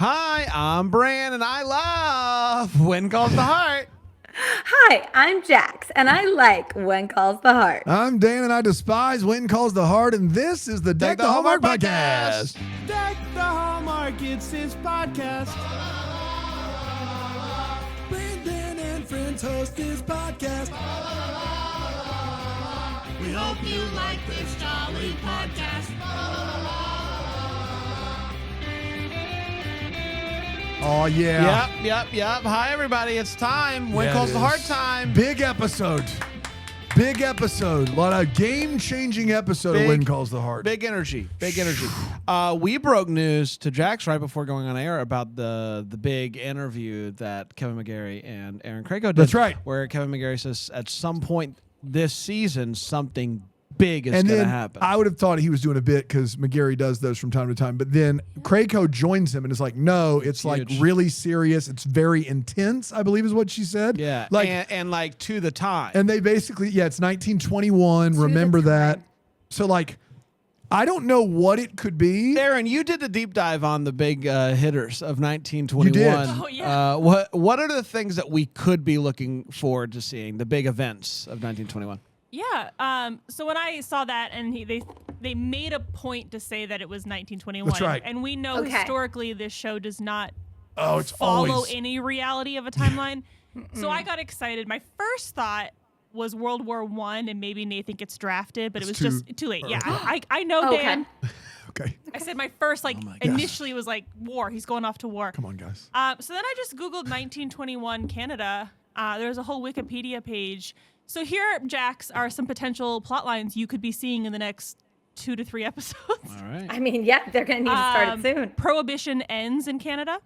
Hi, I'm Bran, and I love When Calls the Heart. Hi, I'm Jax, and I like When Calls the Heart. I'm Dan, and I despise When Calls the Heart, and this is the Deck the Hallmark podcast. Deck the Hallmark, it's his podcast. Brandon and friends host this podcast. We hope you like this jolly podcast. Oh, yeah. Yep. Hi, everybody. It's time. When Calls the Heart time. Big episode. A lot of game-changing episode of When Calls the Heart. Big energy. We broke news to Jax right before going on air about the big interview that Kevin McGarry and Aaron Crago did. That's right. Where Kevin McGarry says at some point this season something big is going to happen. I would have thought he was doing a bit because McGarry does those from time to time. But then Crago joins him and is like, no, it's like huge. really serious. It's very intense, I believe is what she said. Yeah. Like, and like to the time. And they basically, it's 1921. Remember that. So like, I don't know what it could be. Aaron, you did a deep dive on the big hitters of 1921. You did. Oh, yeah. What are the things that we could be looking forward to seeing, the big events of 1921? Yeah. So when I saw that, and they made a point to say that it was 1921. That's right. And we know historically this show does not It's follow always any reality of a timeline. So I got excited. My first thought was World War I, and maybe Nathan gets drafted, but it was just too late. Yeah, I know, Dan. okay. I said my first, initially was like war. He's going off to war. Come on, guys. So then I just Googled 1921 Canada. There's a whole Wikipedia page. So here, Jax, are some potential plot lines you could be seeing in the next 2 to 3 episodes. All right. I mean, they're going to need to start it soon. Prohibition ends in Canada.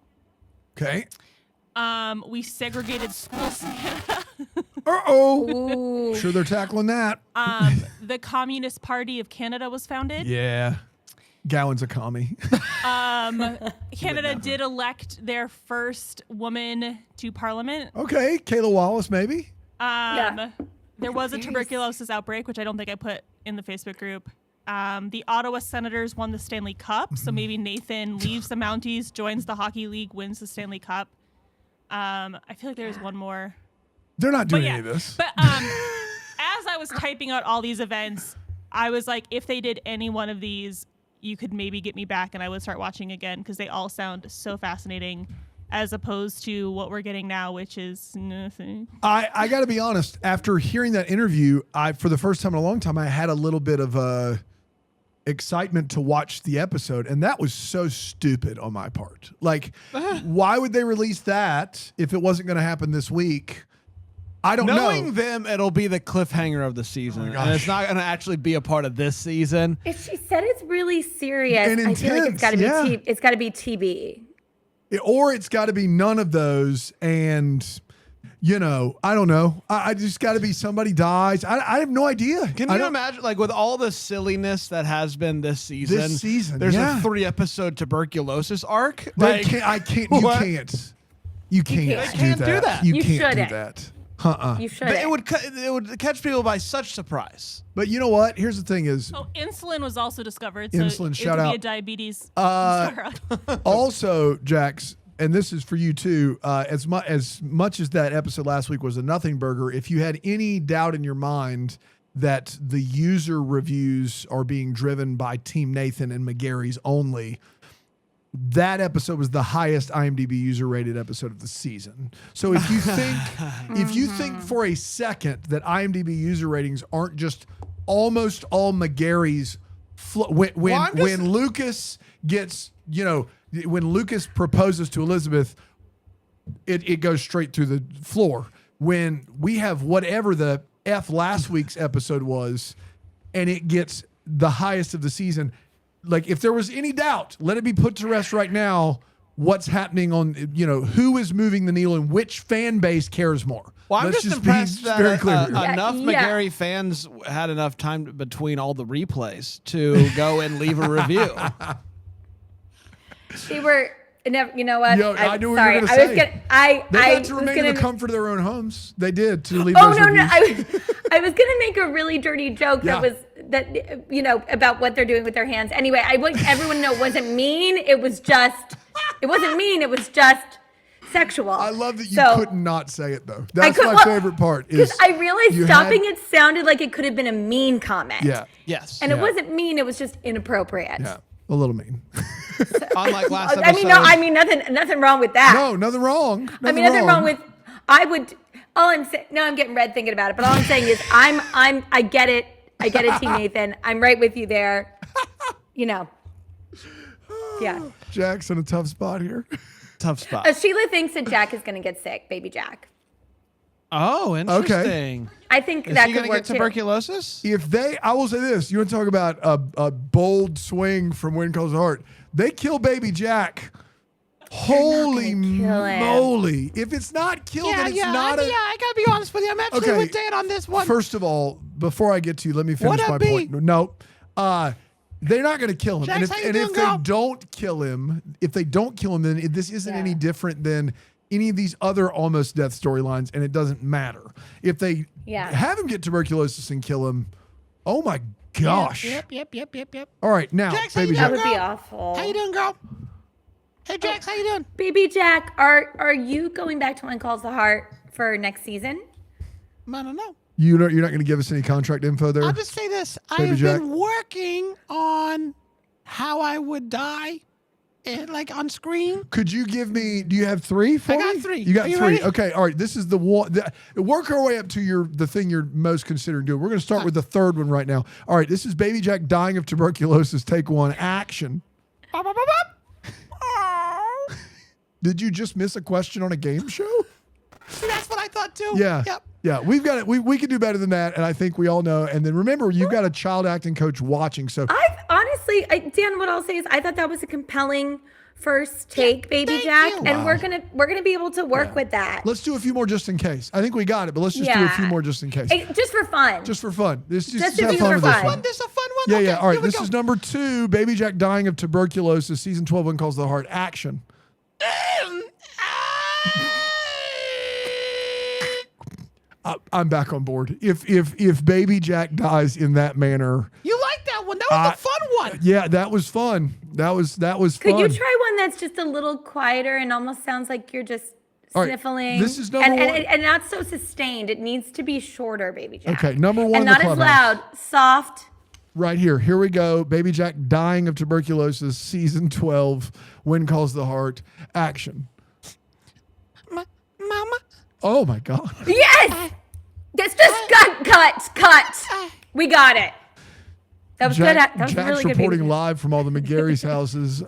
Okay. We segregated schools in Canada. Uh-oh. Sure they're tackling that. The Communist Party of Canada was founded. Yeah. Gowan's a commie. Canada did elect their first woman to parliament. Okay. Kayla Wallace, maybe. There was a tuberculosis outbreak, which I don't think I put in the Facebook group. The Ottawa Senators won the Stanley Cup, so maybe Nathan leaves the Mounties, joins the Hockey League, wins the Stanley Cup. I feel like there's one more. They're not doing any of this. But as I was typing out all these events, I was like, if they did any one of these, you could maybe get me back and I would start watching again because they all sound so fascinating as opposed to what we're getting now, which is nothing. I got to be honest. After hearing that interview, for the first time in a long time, I had a little bit of excitement to watch the episode, and that was so stupid on my part. Like, why would they release that if it wasn't going to happen this week? I don't know. Knowing them, it'll be the cliffhanger of the season, and it's not going to actually be a part of this season. If she said it's really serious, And I feel like it's got to be it's got to be TB. Or it's got to be none of those, and I don't know. I just got to be somebody dies. I have no idea. Can you imagine, like, with all the silliness that has been this season? There's a 3-episode tuberculosis arc. Like, I can't. You can't do that. You can't do that. You should. It would catch people by such surprise. But you know what? Here's the thing: is insulin was also discovered. Insulin, so shout it would out. be a diabetes. Also, Jax, and this is for you too. As much as that episode last week was a nothing burger, if you had any doubt in your mind that the user reviews are being driven by Team Nathan and McGarry's only, that episode was the highest IMDb user rated episode of the season. So if you think for a second that IMDb user ratings aren't just almost all McGarry's when Lucas gets, when Lucas proposes to Elizabeth, it goes straight through the floor. When we have whatever the F last week's episode was, and it gets the highest of the season, like, if there was any doubt, let it be put to rest right now. What's happening on, who is moving the needle and which fan base cares more? Well, I'm just impressed that enough Yeah. McGarry fans had enough time between all the replays to go and leave a review. They were. You know what? I knew what you were going to say. They got to remain in the comfort of their own homes. They did to leave. Oh those no, reviews. I was gonna make a really dirty joke about what they're doing with their hands. Anyway, I want everyone to know it wasn't mean. It was just It wasn't mean. It was just sexual. I love that you So- couldn't not say it though. That's could- my well, favorite part. Because Is I realized you stopping had- it sounded like it could have been a mean comment. Yeah, Yes. And Yeah. it wasn't mean. It was just inappropriate. yeah, a little mean. Unlike last episode. I mean, no. I mean, nothing wrong with that. No, nothing wrong. I mean, nothing wrong with. I would. All I'm saying. No, I'm getting red thinking about it. But all I'm saying is, I get it. I get it, Team Nathan. I'm right with you there. You know. Yeah. Jack's in a tough spot here. Tough spot. Sheila thinks that Jack is going to get sick, baby Jack. Oh, interesting. I think Is that he could going to work get too. tuberculosis? I will say this, you want to talk about a bold swing from When Calls the Heart. They kill baby Jack. Holy kill him. moly. If it's not killed, then it's not I got to be honest with you. I'm actually Okay. with Dan on this one. First of all, before I get to you, let me finish Would my it be? point. No. They're not going to kill him. Jax, how you And doing, if girl? they don't kill him, then this isn't any different than any of these other almost death storylines, and it doesn't matter. If they have him get tuberculosis and kill him, oh my gosh. Yep. All right, now, Jax, how baby you That Jack. would be awful. How you doing, girl? Hey, Jax, how you doing? Baby Jack, are you going back to When Calls the Heart for next season? I don't know. You're not going to give us any contract info there? I'll just say this. Baby I've Jack? been working on how I would die, on screen. Could you give me? Do you have three for I me? got three. You got Are you three. ready? Okay. All right. This is the one. Work our way up to the thing you're most considering doing. We're going to start with the third one right now. All right. This is Baby Jack dying of tuberculosis. Take one. Action. Bop, bop, bop, bop. Oh. Did you just miss a question on a game show? See, that's what I thought too. Yeah. Yep. Yeah. We've got it. We can do better than that, and I think we all know. And then remember, you've got a child acting coach watching. So I've honestly, Dan, what I'll say is I thought that was a compelling first take, baby thank Jack, you. and Wow. we're gonna be able to work with that. let's do a few more just in case. I think we got it, but let's just do a few Yeah. more just in case. Just for fun. Just for fun. Just Just to have do fun for with this fun. one. This is a fun one. Yeah, Okay, yeah. All right, here we this go. is number 2. Baby Jack dying of tuberculosis. Season 12, When Calls the Heart. Action. I'm back on board. If Baby Jack dies in that manner, You like that one? That was the fun one. yeah, that was fun. That was Could fun. you try one that's just a little quieter and almost sounds like you're just All right, sniffling? this is number and, one. and not so sustained. It needs to be shorter, baby Jack. Okay, number 1 in And the not as clubhouse. loud, soft. Right here. Here we go. Baby Jack dying of tuberculosis. Season 12, When Calls the Heart. Action. Mama. Oh my God. Yes! That's just cut. We got it. That was good. That was Jack's really good. reporting baby. live from all the McGarry's houses.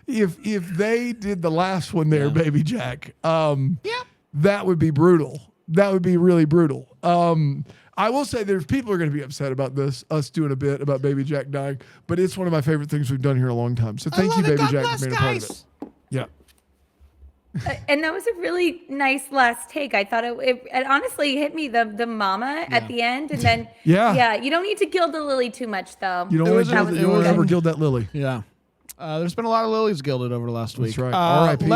If they did the last one there, Baby Jack, that would be brutal. That would be really brutal. I will say there's people are going to be upset about this, us doing a bit about Baby Jack dying, but it's one of my favorite things we've done here a long time. So thank you, Baby God Jack, bless, for being a part of it. guys. Yeah. And that was a really nice last take. I thought it honestly hit me the mama at the end, and then Yeah. You don't need to gild the lily too much though. You don't It want was- to it you don't was- ever gild that lily. Yeah. There's been a lot of lilies gilded over the last week. right. R.I.P.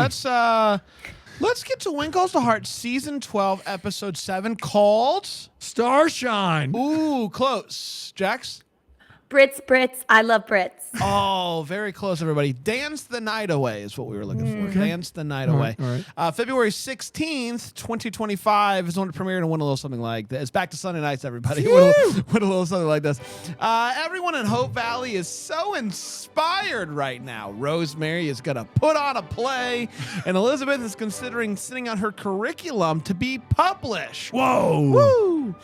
Let's get to When Calls the Heart, season 12, episode 7, called. Starshine. Ooh, close. Jax. Brits. I love Brits. Oh, very close, everybody. Dance the Night Away is what we were looking for. Dance the Night Away. all right. February 16th, 2025 is when it premiered and went a little something like this. It's back to Sunday nights, everybody. Went a little something like this. Everyone in Hope Valley is so inspired right now. Rosemary is going to put on a play, and Elizabeth is considering sending out her curriculum to be published. Whoa. Woo!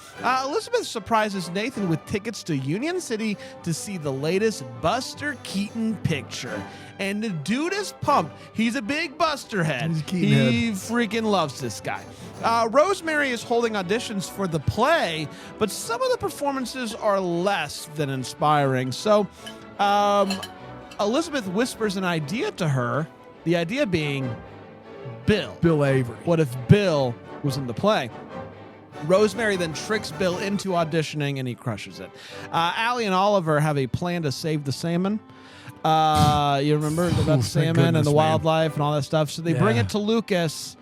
Elizabeth surprises Nathan with tickets to Union City to see the latest Buster Keaton picture. And the dude is pumped. He's a big Buster head. He's a Keaton head. He freaking loves this guy. Rosemary is holding auditions for the play, but some of the performances are less than inspiring. So Elizabeth whispers an idea to her, the idea being Bill. Bill Avery. What if Bill was in the play? Rosemary then tricks Bill into auditioning, and he crushes it. Allie and Oliver have a plan to save the salmon. You remember about the thank salmon goodness, and the man. wildlife and all that stuff. So they bring Yeah. it to Lucas,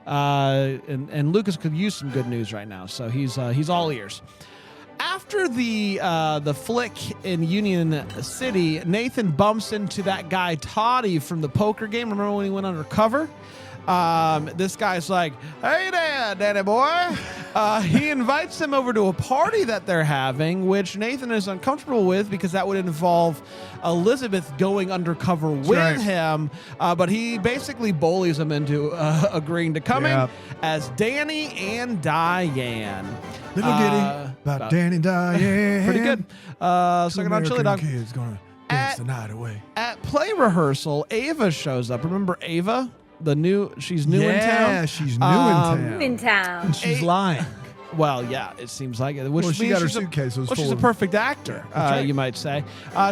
and Lucas could use some good news right now. So he's all ears. After the flick in Union City, Nathan bumps into that guy Toddy from the poker game. Remember when he went undercover? This guy's like, "Hey there, Danny boy." He invites him over to a party that they're having, which Nathan is uncomfortable with because that would involve Elizabeth going undercover with him. But he basically bullies him into agreeing to coming as Danny and Diane. Little ditty about Danny and Diane. Pretty good. Second on Chili Dog. Kids gonna dance the night away. At play rehearsal, Ava shows up. Remember Ava? She's new in town. Yeah, she's new in town. In town. And she's lying. Well, yeah, it seems like it. Well, she got her suitcase. She's a perfect actor, you might say.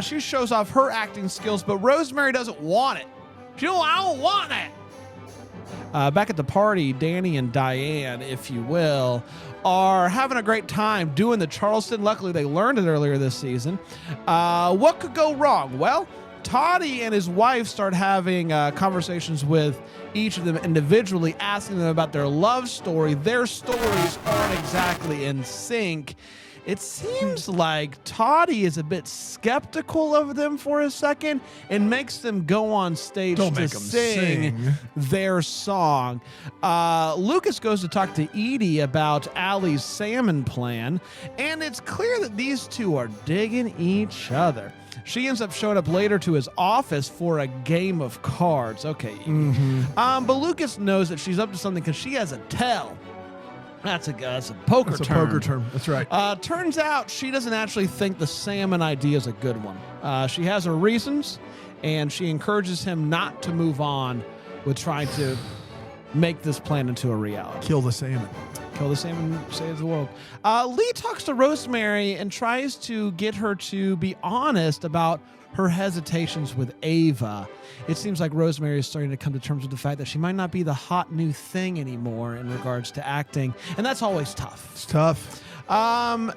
She shows off her acting skills, but Rosemary doesn't want it. I don't want it. Back at the party, Danny and Diane, if you will, are having a great time doing the Charleston. Luckily, they learned it earlier this season. What could go wrong? Well, Toddy and his wife start having conversations with each of them individually, asking them about their love story. Their stories aren't exactly in sync. It seems like Toddy is a bit skeptical of them for a second and makes them go on stage to sing their song. Lucas goes to talk to Edie about Allie's salmon plan, and it's clear that these two are digging each other. She ends up showing up later to his office for a game of cards. Okay. But Lucas knows that she's up to something because she has a tell. That's a poker term. That's a poker term. That's right. Turns out she doesn't actually think the salmon idea is a good one. She has her reasons, and she encourages him not to move on with trying to make this plan into a reality. Kill the salmon. Kill the salmon, save the world. Lee talks to Rosemary and tries to get her to be honest about her hesitations with Ava. It seems like Rosemary is starting to come to terms with the fact that she might not be the hot new thing anymore in regards to acting, and that's always tough. It's tough.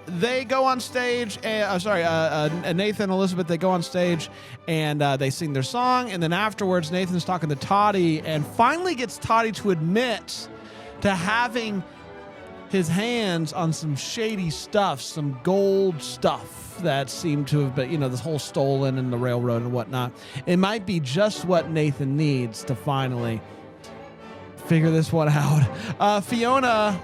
They go on stage. Nathan and Elizabeth, they go on stage and they sing their song, and then afterwards Nathan's talking to Toddy and finally gets Toddy to admit to having his hands on some shady stuff, some gold stuff that seemed to have been, this whole stolen and the railroad and whatnot. It might be just what Nathan needs to finally figure this one out. Fiona,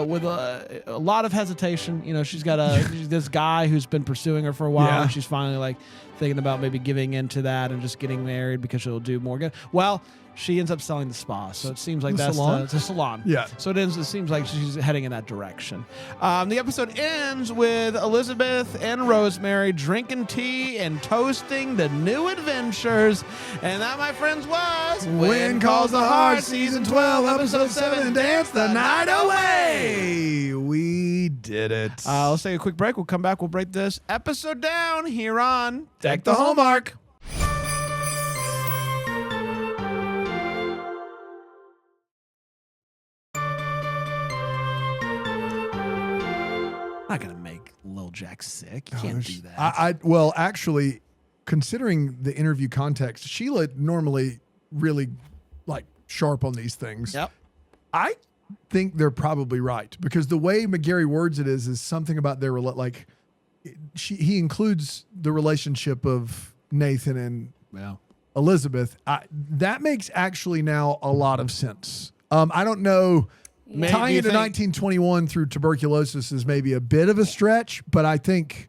with a lot of hesitation, she's got this guy who's been pursuing her for a while, and she's finally thinking about maybe giving into that and just getting married because she'll do more good. Well, she ends up selling the spa, so it seems like it's a salon. Yeah. So it seems like she's heading in that direction. The episode ends with Elizabeth and Rosemary drinking tea and toasting the new adventures, and that, my friends, was When Calls the Heart, Season 12, Episode 7, Dance the Night Away. We did it. Let's take a quick break. We'll come back. We'll break this episode down here on Deck the Hallmark. I'm not going to make Lil Jack sick. You can't do that. Well, actually, considering the interview context, Sheila normally really sharp on these things. Yep. I think they're probably right because the way McGarry words it is something about their he includes the relationship of Nathan and Elizabeth. That makes actually now a lot of sense. I don't know. Tying into 1921 through tuberculosis is maybe a bit of a stretch, but I think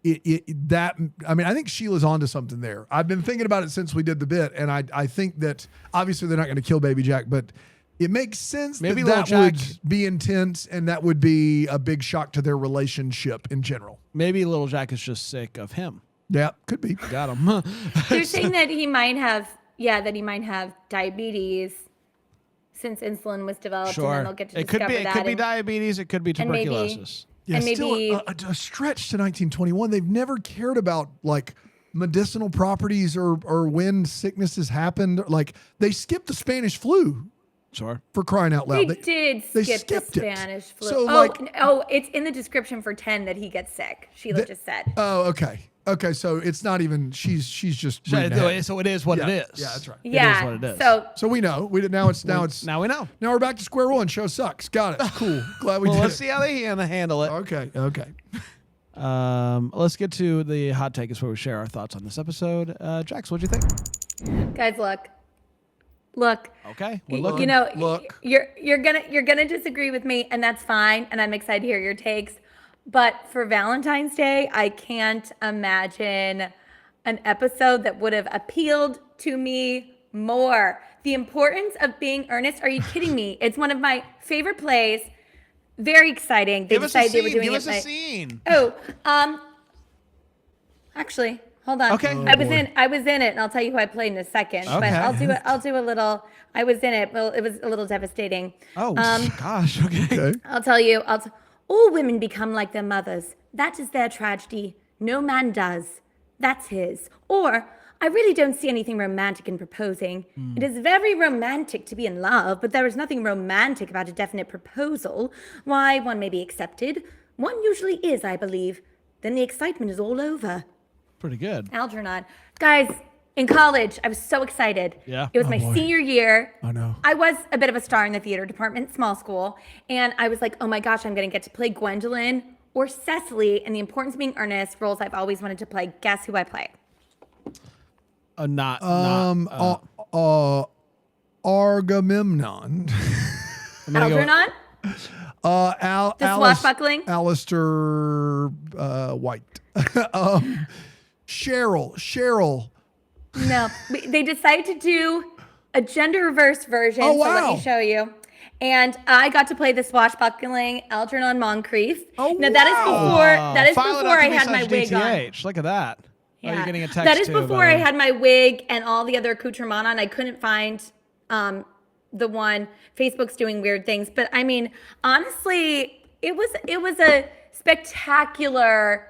I think Sheila's onto something there. I've been thinking about it since we did the bit, and I think that obviously they're not going to kill Baby Jack, but it makes sense maybe that would be intense, and that would be a big shock to their relationship in general. Maybe Little Jack is just sick of him. Yeah, could be. Got him. They're saying that he might have diabetes since insulin was developed, and then they'll get to discover that. It could be diabetes. It could be tuberculosis. And maybe still a stretch to 1921. They've never cared about medicinal properties or when sicknesses happened. They skipped the Spanish flu Sure. For crying out loud. They did they skip the skipped it. Spanish flu. So, It's in the description for 10 that he gets sick. Sheila just said. Oh, okay. Okay, so it's not even, she's just reading ahead. So it is what it is. Yeah, that's right. Yeah. It is what it is. So we know. Now we know. Now we're back to square one. Show sucks. Got it. Cool. Glad we Well, did let's it. see how they handle it. Okay. Let's get to the hot take. Is where we share our thoughts on this episode. Jax, what'd you think? Guys, look. Okay, we're You looking. know, Look. you're gonna disagree with me, and that's fine. And I'm excited to hear your takes. But for Valentine's Day, I can't imagine an episode that would have appealed to me more. The importance of being earnest. Are you kidding me? It's one of my favorite plays. Very exciting. They Give us a decided they were scene. doing Give it us a like- scene. Oh, actually, hold on. Okay. I was in it, and I'll tell you who I played in a second. But Okay. I'll do a little. I was in it. Well, it was a little devastating. Oh gosh. Okay. Okay. I'll tell you. All women become like their mothers. That is their tragedy. No man does. That's his. Or, I really don't see anything romantic in proposing. It is very romantic to be in love, but there is nothing romantic about a definite proposal. Why, one may be accepted. One usually is, I believe. Then the excitement is all over. Pretty good. Algernon. Guys, in college, I was so excited. Yeah. It was Oh, my boy. senior year. I know. I was a bit of a star in the theater department, small school. And I was like, oh my gosh, I'm going to get to play Gwendolyn or Cecily in The Importance of Being Earnest, roles I've always wanted to play. Guess who I play? Argamemnon. I'm gonna go- Algernon? The swashbuckling? Alistair White. Cheryl. No. They decided to do a gender reverse version. Oh, So let wow. me show you. And I got to play the swashbuckling Algernon Moncrief. Oh, now that is File it before up I to had my wig on. DTH. Look at that. Oh, you're getting a text that is too, before by the I way. had my wig and all the other accoutrement on. I couldn't find the one. Facebook's doing weird things, but I mean, honestly, it was a spectacular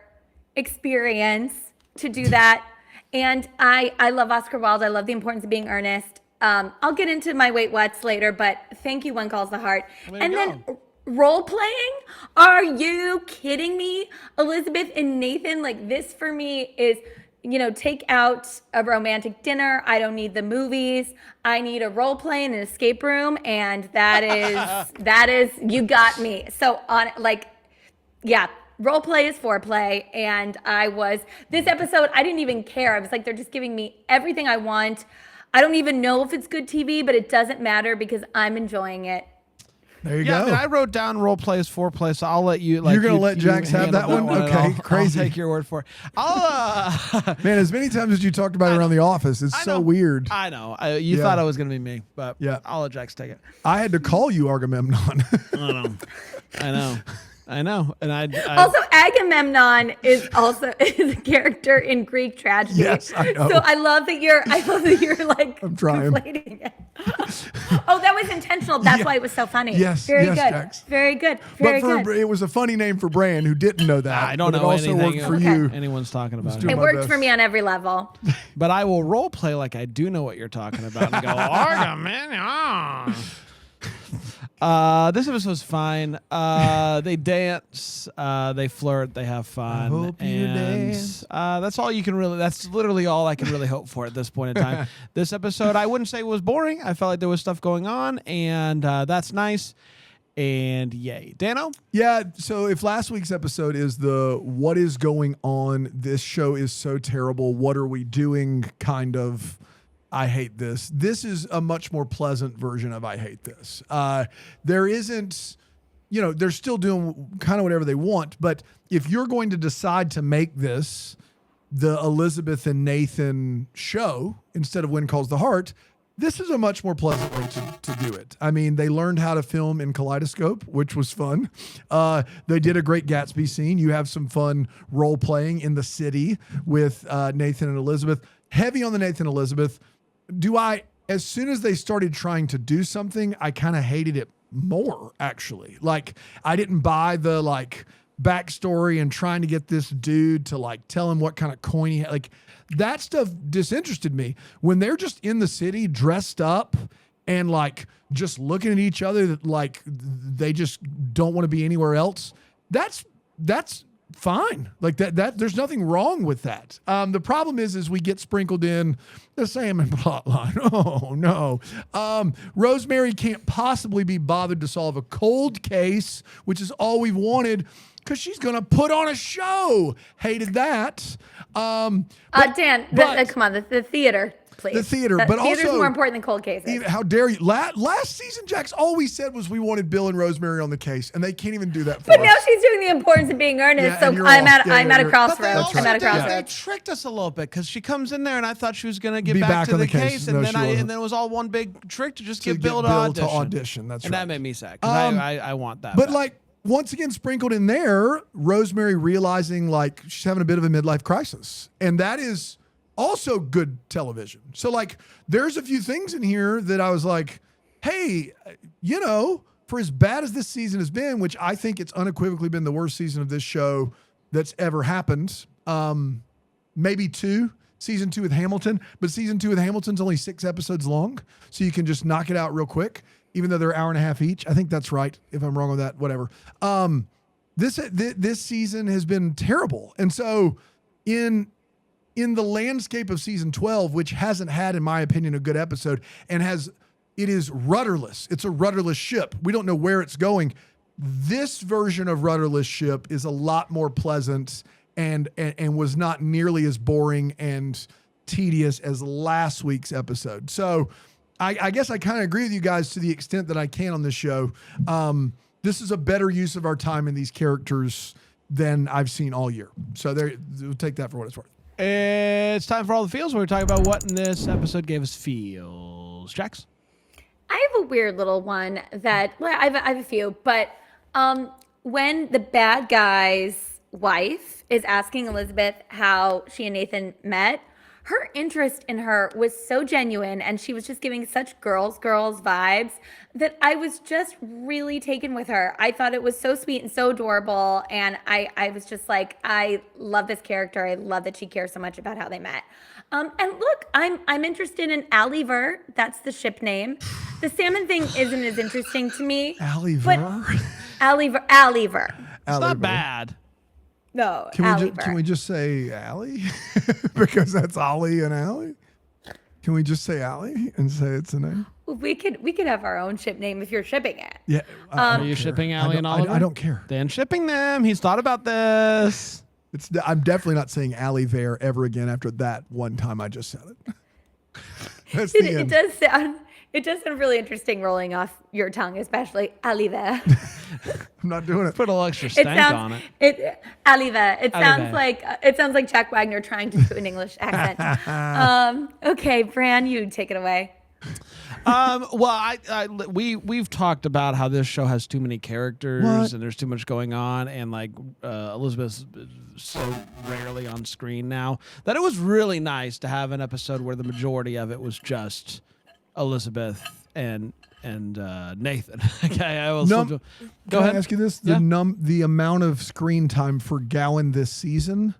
experience to do that. And I love Oscar Wilde. I love The Importance of Being Earnest. I'll get into my wait what's later, but thank you, One Calls the Heart. There And you then go. role playing? Are you kidding me? Elizabeth and Nathan, like this for me is, take out a romantic dinner. I don't need the movies. I need a role play in an escape room. And that is, you got me. So role play is foreplay. And this episode, I didn't even care. I was like, they're just giving me everything I want. I don't even know if it's good TV, but it doesn't matter because I'm enjoying it. There you Yeah, go. I mean, I wrote down role plays, foreplay, so I'll let you. You're gonna let Jax have handle that one? and Okay, I'll crazy. take your word for it. I'll. Man, as many times as you talked about it around the office, it's I so know. weird. I know. You Yeah. thought I was gonna be me, but Yeah. I'll let Jax take it. I had to call you Argamemnon. I know. And I Also, Agamemnon is a character in Greek tragedy. Yes, I know. So I love that you're like I'm trying. conflating it. Oh, that was intentional. That's Yeah. why it was so funny. Yes, Very yes, good. Jax. Very good. Very but good. it was a funny name for Bran, who didn't know that. I don't but know it also anything worked for Okay. you. anyone's talking about. doing It my worked best. for me on every level. But I will role play like I do know what you're talking about and go, Argamemnon. This episode's fine. They dance, they flirt, they have fun. hope you and dance. that's all you can really, that's literally all I can really hope for at this point in time. This episode, I wouldn't say was boring. I felt like there was stuff going on, and that's nice. And yay. Dano? Yeah, so if last week's episode is the what is going on, this show is so terrible, what are we doing kind of I hate this. This is a much more pleasant version of I hate this. There isn't, they're still doing kind of whatever they want, but if you're going to decide to make this the Elizabeth and Nathan show instead of When Calls the Heart, this is a much more pleasant way to do it. I mean, they learned how to film in Kaleidoscope, which was fun. They did a great Gatsby scene. You have some fun role playing in the city with Nathan and Elizabeth. Heavy on the Nathan and Elizabeth. As soon as they started trying to do something, I kind of hated it more, actually. Like, I didn't buy the backstory and trying to get this dude to tell him what kind of coin he had. That stuff disinterested me. When they're just in the city dressed up and like just looking at each other like they just don't want to be anywhere else. That's fine. Like that there's nothing wrong with that. The problem is we get sprinkled in the salmon plot line. Oh no. Rosemary can't possibly be bothered to solve a cold case, which is all we've wanted, because she's gonna put on a show. Hated that. Dan, but- come on, the theater, please. The theater, The but theater's also more important than cold cases. how dare you? Last season, Jax, all we said was we wanted Bill and Rosemary on the case, and they can't even do that for But us. now she's doing the importance of being earnest. Yeah, so and you're I'm off. at Yeah, I'm yeah, at a you're- But they crossroads. also I'm at a did, crossroads. they tricked us a little bit, because she comes in there and I thought she was going to get Be back to on the the case. case, No, and then she wasn't. and then it was all one big trick to just To get get Bill to Bill audition. to audition. That's and right. that made me sad, because Um, I want that. But back. like once again, sprinkled in there, Rosemary realizing like she's having a bit of a midlife crisis, and that is also good television. So like, there's a few things in here that I was like, hey, for as bad as this season has been, which I think it's unequivocally been the worst season of this show that's ever happened. Maybe season 2 with Hamilton, but season 2 with Hamilton's only 6 episodes long, so you can just knock it out real quick, even though they're 1.5 hours each. I think that's right. If I'm wrong on that, whatever. This season has been terrible, and so in the landscape of season 12, which hasn't had, in my opinion, a good episode, and it is rudderless. It's a rudderless ship. We don't know where it's going. This version of rudderless ship is a lot more pleasant and was not nearly as boring and tedious as last week's episode. So I guess I kind of agree with you guys to the extent that I can on this show. This is a better use of our time in these characters than I've seen all year. So we'll take that for what it's worth. It's time for all the feels, where we talk about what in this episode gave us feels. Jax? I have a weird little one that, well, I have a few, but when the bad guy's wife is asking Elizabeth how she and Nathan met, her interest in her was so genuine, and she was just giving such girls vibes that I was just really taken with her. I thought it was so sweet and so adorable, and I was just like, I love this character. I love that she cares so much about how they met. And look, I'm interested in Allie Ver. That's the ship name. The salmon thing isn't as interesting to me. Allie but Ver? Allie Ver. It's not bad. No, Can we just say Allie? Because that's Ollie and Allie. Can we just say Allie and say it's a name? We could have our own ship name if you're shipping it. Yeah. Are you shipping Allie and Oliver? I don't care. Dan shipping them. He's thought about this. I'm definitely not saying Allie Ver ever again after that one time I just said it. That's the It end. does sound really interesting rolling off your tongue, especially Alive. I'm not doing it. Put a little extra stank on it. Alive. It sounds Alive. like Jack Wagner trying to do an English accent. Okay, Bran, you take it away. We've talked about how this show has too many characters What? and there's too much going on, and like Elizabeth's so rarely on screen now that it was really nice to have an episode where the majority of it was just Elizabeth and Nathan. Okay, Can go I ahead. ask you this? Yeah. The amount of screen time for Gowan this season,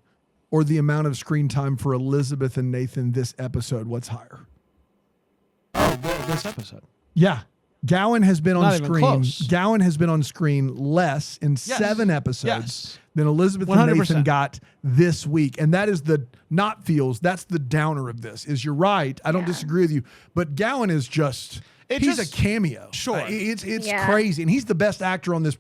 or the amount of screen time for Elizabeth and Nathan this episode, what's higher? This episode. Yeah. Gowan has been on Not even screen. close. Gowan has been on screen less in 7 episodes Yes. than Elizabeth and 100%. Nathan got this week. And that is the not feels. That's the downer of this. Is you're right. I don't disagree with you. But Gowan is just he's a cameo. Sure. It's Yeah. crazy. And he's the best actor on this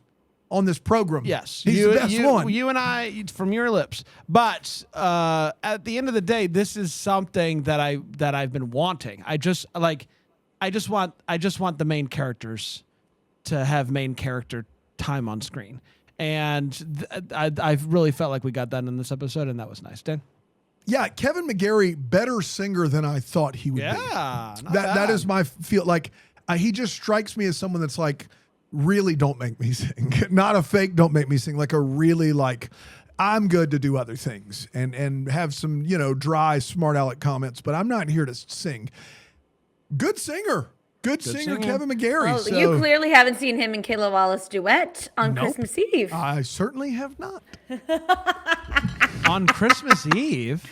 program. Yes, He's the best one. You and I, from your lips. But at the end of the day, this is something that I've been wanting. I just want the main characters to have main character time on screen, and I've really felt like we got that in this episode, and that was nice. Dan? Yeah, Kevin McGarry, better singer than I thought he would be. Yeah, That is my feel. Like he just strikes me as someone that's like, really don't make me sing. Not a fake don't make me sing. Like a really like, I'm good to do other things and have some dry smart aleck comments, but I'm not here to sing. Good singer. Good singer, Kevin McGarry. Well, So- you clearly haven't seen him and Kayla Wallace duet on Nope. Christmas Eve. I certainly have not. On Christmas Eve.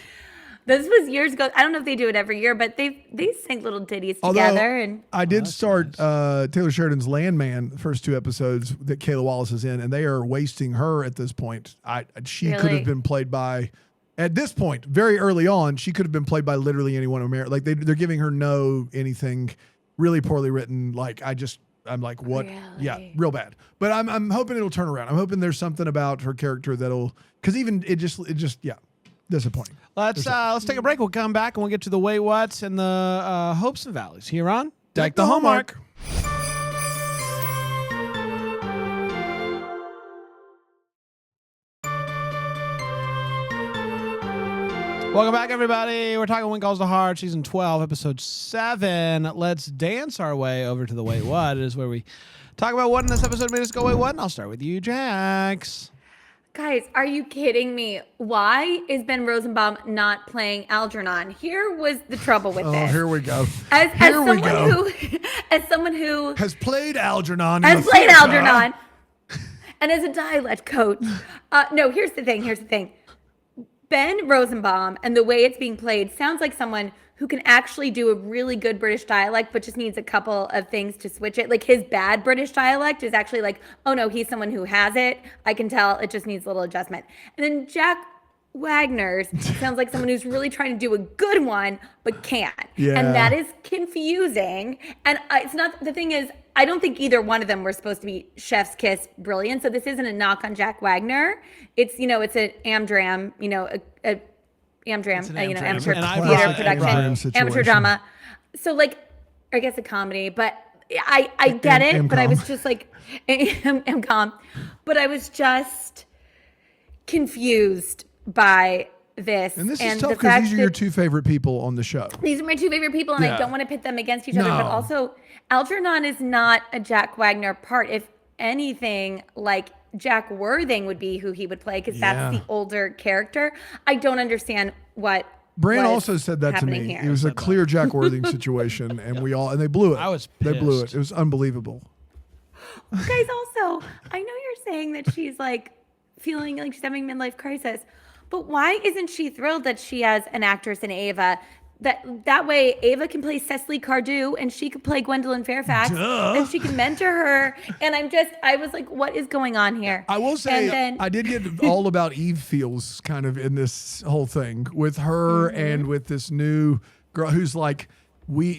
This was years ago. I don't know if they do it every year, but they sing little ditties together. And I did start Taylor Sheridan's Landman, the first 2 episodes that Kayla Wallace is in, and they are wasting her at this point. She could have been played by, at this point, very early on, she could have been played by literally anyone in America. Like they're giving her anything really poorly written. Like I'm like, what? Really? Yeah, real bad. But I'm hoping it'll turn around. I'm hoping there's something about her character that'll, because even it just disappointing. Let's take a break. We'll come back and we'll get to the wait whats and the hopes and valleys here on Deck the Hallmark. Welcome back, everybody. We're talking When Calls the Heart, season 12, episode 7. Let's dance our way over to the wait what. It is where we talk about what in this episode made us go wait what. And I'll start with you, Jax. guys, are you kidding me? Why is Ben Rosenbaum not playing Algernon? Here was the trouble with this. Oh, here we go. As someone who has played Algernon. Has played Algernon. And as a dialect coach. No, here's the thing. Ben Rosenbaum and the way it's being played sounds like someone who can actually do a really good British dialect, but just needs a couple of things to switch it. Like his bad British dialect is actually like, oh no, he's someone who has it. I can tell it just needs a little adjustment. And then Jack Wagner's sounds like someone who's really trying to do a good one, but can't. Yeah. And that is confusing. And it's not, the thing is, I don't think either one of them were supposed to be chef's kiss brilliant. So this isn't a knock on Jack Wagner. It's, it's an Amdram, amateur theater production, amateur drama. So like, I guess a comedy, but I get it. But I was just like, MCOM, but I was just confused by this. And this is tough because these are your two favorite people on the show. These are my two favorite people, and I don't want to pit them against each other. But also, Algernon is not a Jack Wagner part. If anything, like Jack Worthing would be who he would play, because that's the older character. I don't understand what. Bran also said that to me. Here. It was a clear Jack Worthing situation, and they blew it. They blew it. It was unbelievable. Guys, also, I know you're saying that she's like feeling like she's having midlife crisis, but why isn't she thrilled that she has an actress in Ava? That way Ava can play Cecily Cardew and she could play Gwendolyn Fairfax and she can mentor her. And I was like, what is going on here? I will say, I did get all about Eve feels kind of in this whole thing with her and with this new girl who's like,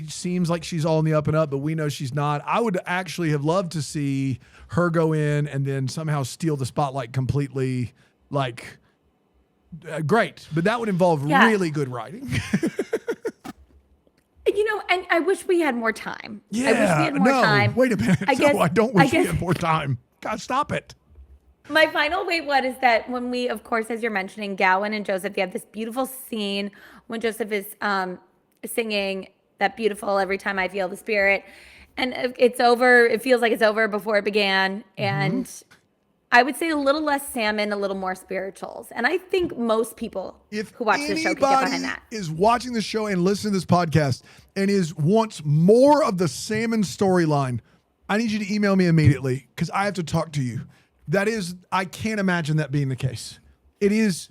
seems like she's all in the up and up, but we know she's not. I would actually have loved to see her go in and then somehow steal the spotlight completely. Like, great, but that would involve really good writing. And I wish we had more time. Yeah, I wish we had more time. Wait a minute. I don't wish we had more time. God, stop it. My final wait what is that when we, of course, as you're mentioning, Gowan and Joseph, they have this beautiful scene when Joseph is singing that beautiful Every Time I Feel the Spirit. And it's over. It feels like it's over before it began. And I would say a little less salmon, a little more spirituals. And I think most people who watch the show can get behind that. If anybody is watching the show and listening to this podcast and wants more of the salmon storyline, I need you to email me immediately because I have to talk to you. I can't imagine that being the case. It is.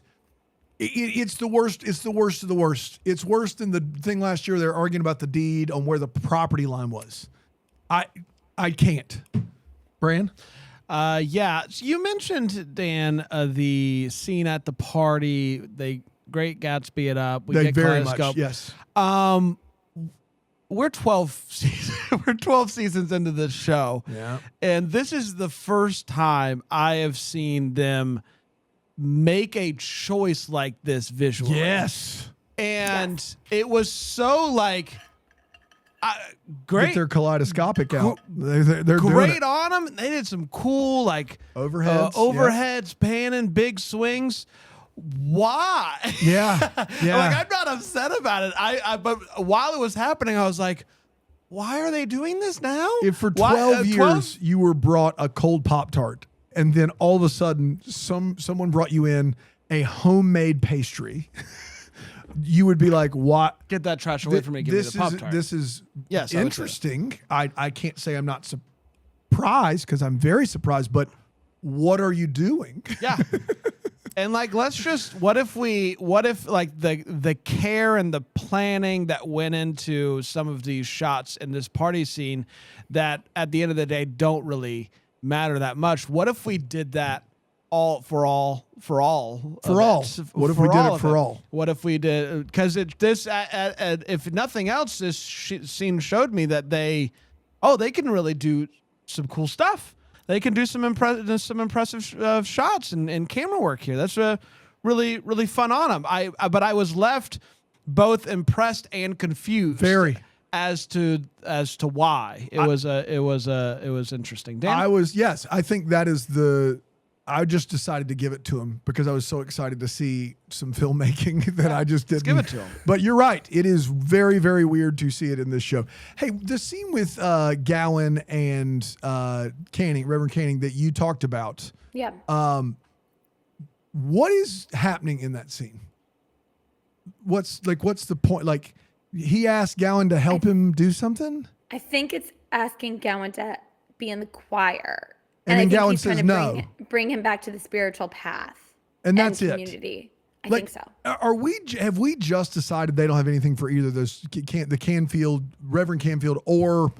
It's the worst. It's the worst of the worst. It's worse than the thing last year. They're arguing about the deed on where the property line was. I can't. Bran? Yeah. So you mentioned, Dan, the scene at the party. They Great Gatsby it up. We get very Kaleidoscope. much, yes. We're 12 seasons. We're 12 seasons into this show. Yeah. And this is the first time I have seen them make a choice like this visually. Yes. And it was so like great. Get their kaleidoscopic out. They're great on them. They did some cool like overheads, panning, big swings. Why? Yeah. Like I'm not upset about it. But while it was happening, I was like, why are they doing this now? If for 12 years you were brought a cold Pop-Tart and then all of a sudden someone brought you in a homemade pastry, you would be like, what? Get that trash away from me. Give me the Pop-Tart. This is interesting. I can't say I'm not surprised because I'm very surprised, but what are you doing? Yeah. And like, what if like the care and the planning that went into some of these shots in this party scene that at the end of the day don't really matter that much. What if we did that for all? What if we did it for all? What if we did, because if nothing else, this scene showed me that they can really do some cool stuff. They can do some impressive shots and camera work here. That's really, really fun on them. But I was left both impressed and confused. Very. As to why it was interesting. Dan? I think that is I just decided to give it to him because I was so excited to see some filmmaking that I just didn't. Give it to him. But you're right. It is very, very weird to see it in this show. Hey, the scene with Gowan and Canning, Reverend Canning, that you talked about. Yeah. What is happening in that scene? What's the point? Like, he asked Gowan to help him do something? I think it's asking Gowan to be in the choir. And then I think Gowan he's trying says to no. bring him back to the spiritual path. And that's it. Community. I think so. Have we just decided they don't have anything for either those the Canfield, Reverend Canfield, or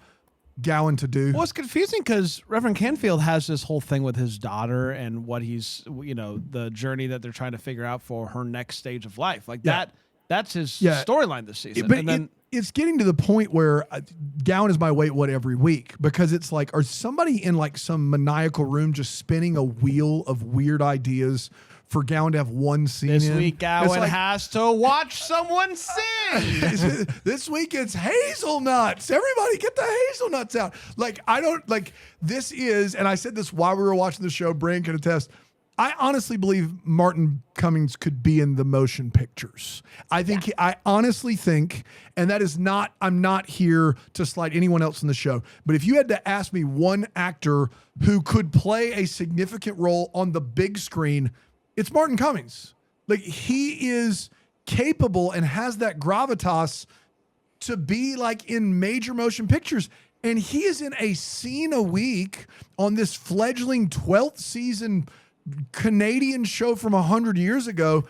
Gowan to do? Well, it's confusing because Reverend Canfield has this whole thing with his daughter and what he's, the journey that they're trying to figure out for her next stage of life. Like that's his storyline this season. But it's getting to the point where Gowan is my wait what every week, because it's like, are somebody in like some maniacal room just spinning a wheel of weird ideas for Gowan to have one scene this week? Gowan has to watch someone sing. This week it's hazelnuts. Everybody get the hazelnuts out. Like, I don't like this is, and I said this while we were watching the show, Brian can attest. I honestly believe Martin Cummings could be in the motion pictures. I honestly think, and that is not, I'm not here to slight anyone else in the show, but if you had to ask me one actor who could play a significant role on the big screen, it's Martin Cummings. Like, he is capable and has that gravitas to be like in major motion pictures. And he is in a scene a week on this fledgling 12th season Canadian show from 100 years ago,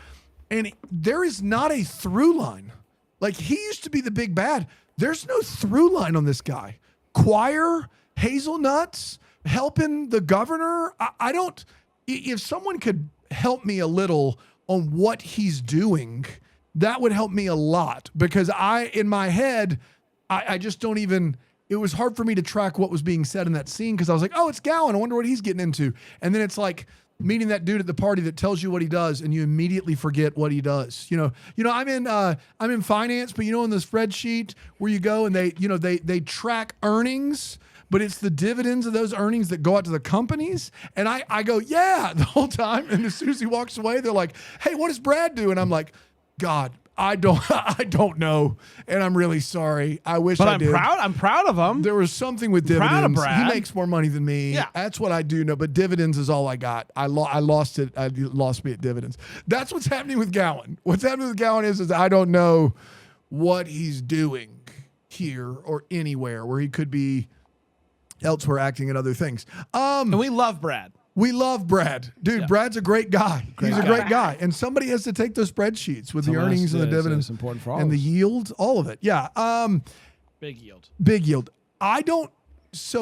and there is not a through line. Like, he used to be the big bad. There's no through line on this guy. Choir, hazelnuts, helping the governor. I don't, if someone could help me a little on what he's doing, that would help me a lot, because in my head, I just don't even, it was hard for me to track what was being said in that scene, because I was like, oh, it's Gowan. I wonder what he's getting into. And then it's like meeting that dude at the party that tells you what he does, and you immediately forget what he does. I'm in finance, but in the spreadsheet where you go and they track earnings, but it's the dividends of those earnings that go out to the companies. And I go, yeah, the whole time. And as soon as he walks away, they're like, hey, what does Brad do? And I'm like, God, I don't know, and I'm really sorry. I wish I did. I'm proud of him. There was something with dividends. Proud of Brad. He makes more money than me. Yeah. That's what I do know. But dividends is all I got. I lost it. I lost me at dividends. That's what's happening with Gowan. What's happening with Gowan is I don't know what he's doing here or anywhere where he could be elsewhere acting in other things. And we love Brad. We love Brad. Dude, Brad's a great guy. He's a great guy. And somebody has to take those spreadsheets with the earnings and the dividends. It's important for all and of the us. yield, all of it. Yeah. Big yield. Big yield. What's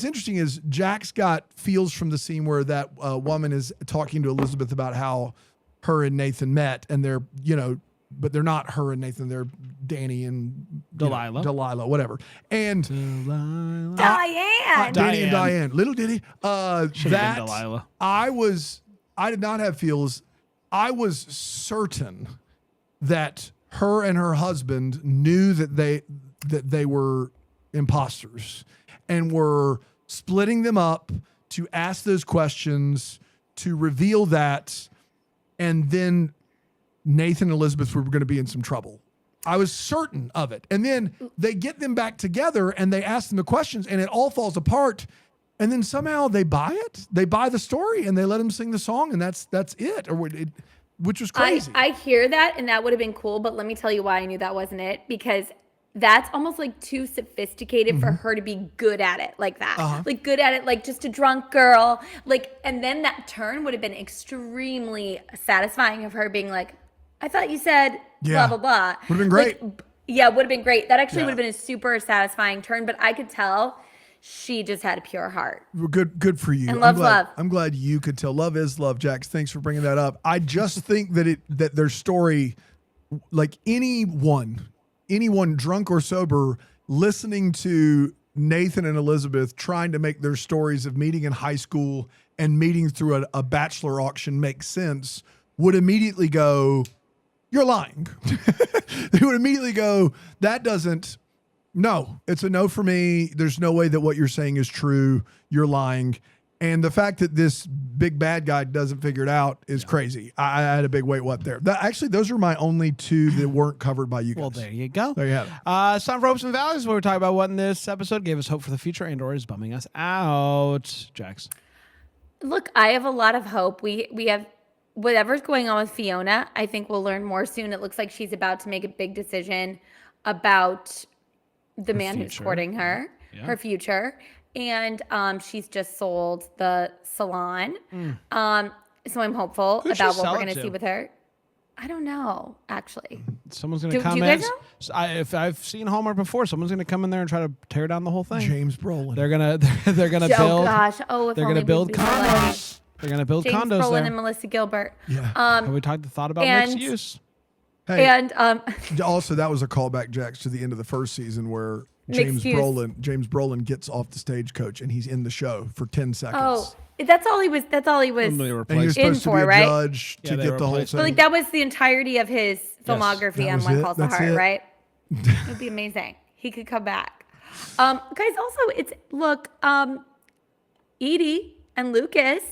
interesting is Jack's got feels from the scene where that woman is talking to Elizabeth about how her and Nathan met, and they're, but they're not her and Nathan. They're Danny and Delilah, whatever. And Diane. Danny and Diane. Little Diddy. Should've been Delilah. I did not have feels. I was certain that her and her husband knew that they were imposters and were splitting them up to ask those questions, to reveal that, and then Nathan and Elizabeth were going to be in some trouble. I was certain of it. And then they get them back together and they ask them the questions, and it all falls apart. And then somehow they buy it. They buy the story and they let him sing the song, and that's it. Which was crazy. I hear that, and that would have been cool. But let me tell you why I knew that wasn't it. Because that's almost like too sophisticated for her to be good at it like that. Like good at it, like just a drunk girl. Like, and then that turn would have been extremely satisfying of her being like, I thought you said blah, blah, blah. Would have been great. Like, would have been great. That actually would have been a super satisfying turn, but I could tell she just had a pure heart. Well, good for you. And love. I'm glad you could tell. Love is love, Jax. Thanks for bringing that up. I just think that their story, like anyone drunk or sober, listening to Nathan and Elizabeth trying to make their stories of meeting in high school and meeting through a bachelor auction make sense, would immediately go, you're lying. They would immediately go, no, it's a no for me. There's no way that what you're saying is true. You're lying. And the fact that this big bad guy doesn't figure it out is crazy. I had a big wait what there. Actually, those are my only two that weren't covered by you guys. Well, there you go. There you have it. It's time for Hopes and Valleys, where we're talking about what in this episode gave us hope for the future and or is bumming us out. Jax. Look, I have a lot of hope. We have whatever's going on with Fiona. I think we'll learn more soon. It looks like she's about to make a big decision about the man who's courting her, her future. And she's just sold the salon. So I'm hopeful about what we're going to see with her. I don't know, actually. Someone's going to come do you in. guys know? If I've seen Hallmark before, someone's going to come in there and try to tear down the whole thing. James Brolin. They're gonna build. Oh gosh! If They're only gonna build we'd be so lucky. condos. They're gonna build James condos Brolin there. and Melissa Gilbert. Yeah. Have we thought about mixed use? Hey, And also that was a callback, Jax, to the end of the first season where Mixed use. James Brolin gets off the stagecoach and he's in the show for 10 seconds. oh, that's all he was. That's all he was. And they and replaced you're in supposed to for, be a right? judge Yeah, to they get the whole replaced thing. But like that was the entirety of his filmography That on was One it. Calls the That's Heart, it. right? It would be amazing. He could come back. Guys, also Edie and Lucas.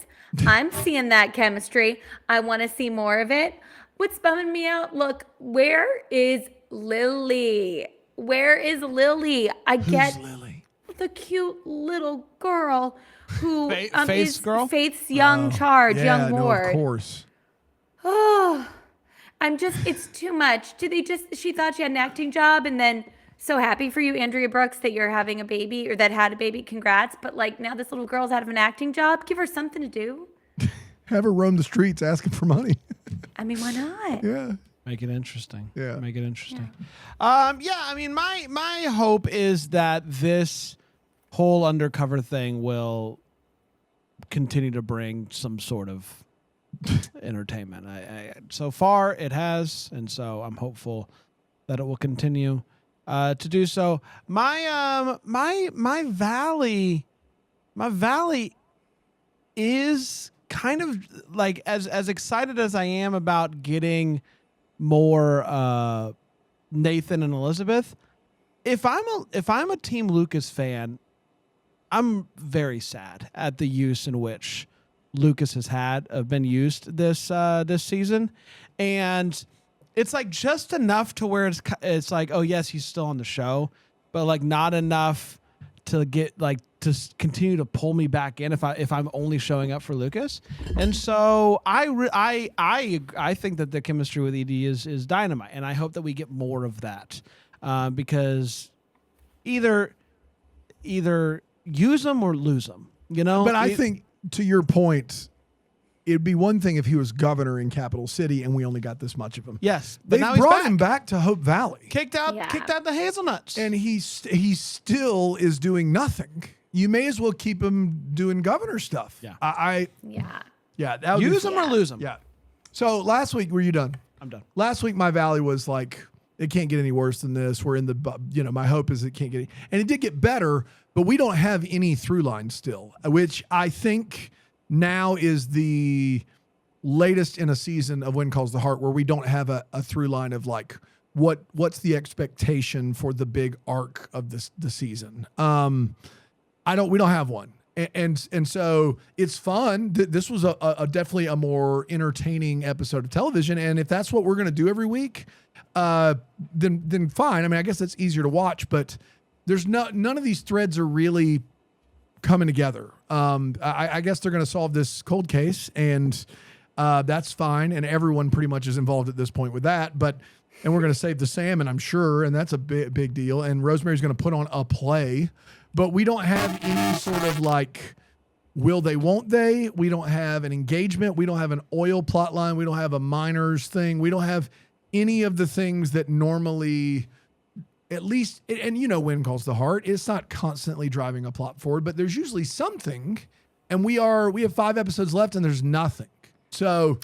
I'm seeing that chemistry. I want to see more of it. What's bumming me out? Look, where is Lily? Where is Lily? I get Lily? the cute little girl who Faith's is girl? Faith's young charge, Yeah, young no, ward. of course. Oh, it's too much. She thought she had an acting job and then so happy for you, Andrea Brooks, that you're having a baby or that had a baby. Congrats. But like now this little girl's out of an acting job. Give her something to do. Have her roam the streets asking for money. I mean, why not? Yeah. Make it interesting. Yeah. Make it interesting. I mean, my hope is that this whole undercover thing will continue to bring some sort of entertainment. So far it has, and so I'm hopeful that it will continue to do so. My valley is kind of like as excited as I am about getting more Nathan and Elizabeth. If I'm a Team Lucas fan, I'm very sad at the use in which Lucas has been used this season, and it's like just enough to where it's like, oh yes, he's still on the show, but like not enough to get like to continue to pull me back in if I'm only showing up for Lucas. And so I think that the chemistry with ED is dynamite, and I hope that we get more of that because either use them or lose them, you know. But I think to your point, it'd be one thing if he was governor in Capital City and we only got this much of him. yes, but They now he's brought back. him back to Hope Valley. Kicked out Yeah. the hazelnuts. And he still is doing nothing. You may as well keep him doing governor stuff. Yeah. Yeah. That would be use fun. them or lose them. Yeah. So last week, were you done? I'm done. Last week, my valley was like, it can't get any worse than this. We're in my hope is it can't get any, and it did get better, but we don't have any through line still, which I think now is the latest in a season of When Calls the Heart where we don't have a through line of like, what's the expectation for the big arc of the season. We don't have one. And so it's fun. This was a definitely a more entertaining episode of television. And if that's what we're going to do every week, then fine. I mean, I guess that's easier to watch, but there's none of these threads are really coming together. I guess they're going to solve this cold case, and that's fine. And everyone pretty much is involved at this point with that. But and we're going to save the salmon, I'm sure, and that's a big deal. And Rosemary's going to put on a play, but we don't have any sort of like will they, won't they? We don't have an engagement. We don't have an oil plot line. We don't have a minors thing. We don't have any of the things that normally, at least, and you know, When Calls the Heart, it's not constantly driving a plot forward, but there's usually something. And we have 5 episodes left and there's nothing. So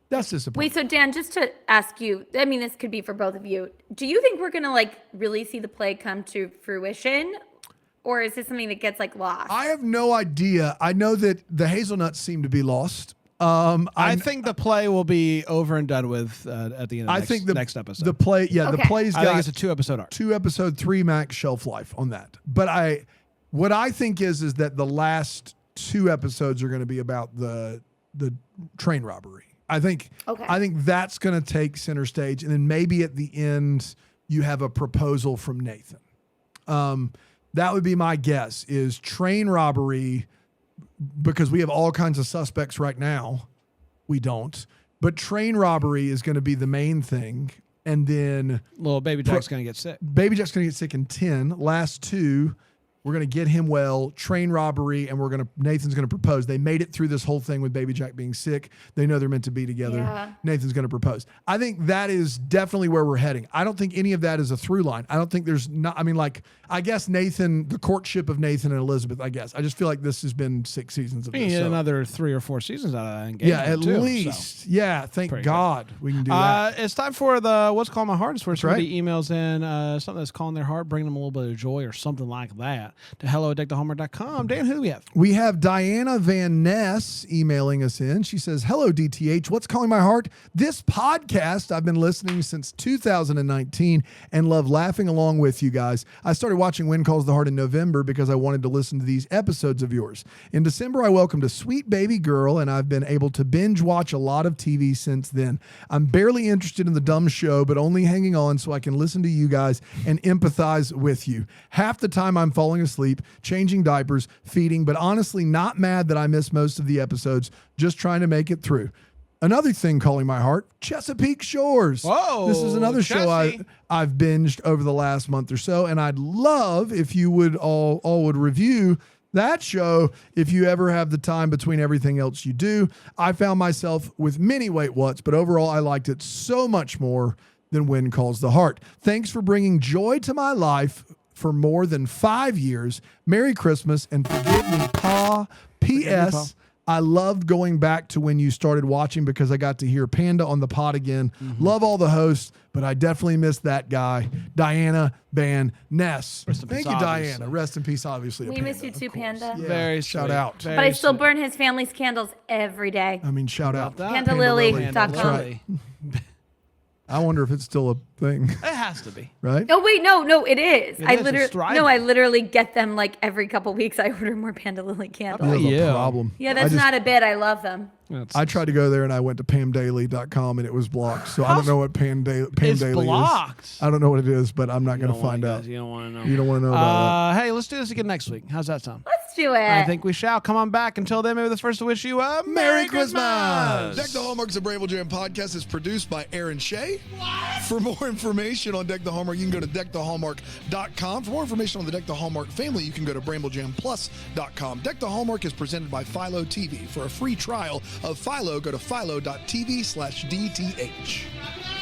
that's disappointing. Wait, so Dan, just to ask you, I mean, this could be for both of you. Do you think we're going to like really see the play come to fruition? Or is this something that gets like lost? I have no idea. I know that the hazelnuts seem to be lost. I think the play will be over and done with at the end of the next episode. The play, yeah, Okay. the play's got I think it's a 2-episode arc. 2 episode, 3 max shelf life on that. But what I think is that the last 2 episodes are going to be about the train robbery. I think that's going to take center stage, and then maybe at the end you have a proposal from Nathan. That would be my guess, is train robbery, because we have all kinds of suspects right now. We don't. But train robbery is going to be the main thing. And then Little baby Jack's going to get sick. Baby Jack's going to get sick in 10. Last 2, we're going to get him well. Train robbery, and Nathan's going to propose. They made it through this whole thing with Baby Jack being sick. They know they're meant to be together. Yeah. Nathan's going to propose. I think that is definitely where we're heading. I don't think any of that is a through line. I don't think there's not, I mean, like, I guess Nathan, the courtship of Nathan and Elizabeth, I guess. I just feel like this has been 6 seasons of You this. get so- another 3 or 4 seasons out of that engagement. Yeah, at too, least. so. Yeah, thank Pretty God we can do that. It's time for the What's Calling My Heart. It's where somebody right. emails in something that's calling their heart, bringing them a little bit of joy or something like that to hello@deckthehallmark.com. Dan, who do we have? We have Diana Van Ness emailing us in. She says, hello, DTH. What's calling my heart? This podcast, I've been listening since 2019 and love laughing along with you guys. I started watching When Calls the Heart in November because I wanted to listen to these episodes of yours. In December, I welcomed a sweet baby girl, and I've been able to binge watch a lot of TV since then. I'm barely interested in the dumb show, but only hanging on so I can listen to you guys and empathize with you. Half the time I'm falling asleep, changing diapers, feeding, but honestly not mad that I missed most of the episodes, just trying to make it through. Another thing calling my heart, Chesapeake Shores. Whoa, This is another show Chessie. I've binged over the last month or so, and I'd love if you would all would review that show if you ever have the time between everything else you do. I found myself with many wait whats, but overall I liked it so much more than When Calls the Heart. Thanks for bringing joy to my life for more than 5 years. Merry Christmas, and forgive me, Pa. P.S. I loved going back to when you started watching because I got to hear Panda on the pod again. Love all the hosts, but I definitely missed that guy, Diana Van Ness. Rest in Thank peace, you, obviously. Diana. Rest in peace, obviously. We miss you too, of course. Panda. Yeah. Very shout sweet. out. Very But I still sweet. burn his family's candles every day. I mean, shout out. That- PandaLily.com. That's right. I wonder if it's still a thing, It has to be. right? No, wait, no, it is. It I is, it's literally, thriving. I literally get them like every couple weeks. I order more PandaLily candles. You have Yeah. a problem. Yeah, that's not a bit. I love them. That's- I tried to go there and I went to pamdaily.com and it was blocked. So I don't know what It's Pandaily blocked. is. I don't know what it is, but I'm not going to Don't wanna find guys, out. You don't want to know. You don't want to know about Hey, let's do this again next week. How's that sound? Let's do it. I think we shall. Come on back. Until then, maybe the first to wish you a Merry Christmas. Deck the Hallmark's a Bramble Jam podcast is produced by Aaron Shea. For more information on Deck the Hallmark, you can go to deckthehallmark.com. For more information on the Deck the Hallmark family, you can go to bramblejamplus.com. Deck the Hallmark is presented by Philo TV. For a free trial of Philo, go to philo.tv/DTH.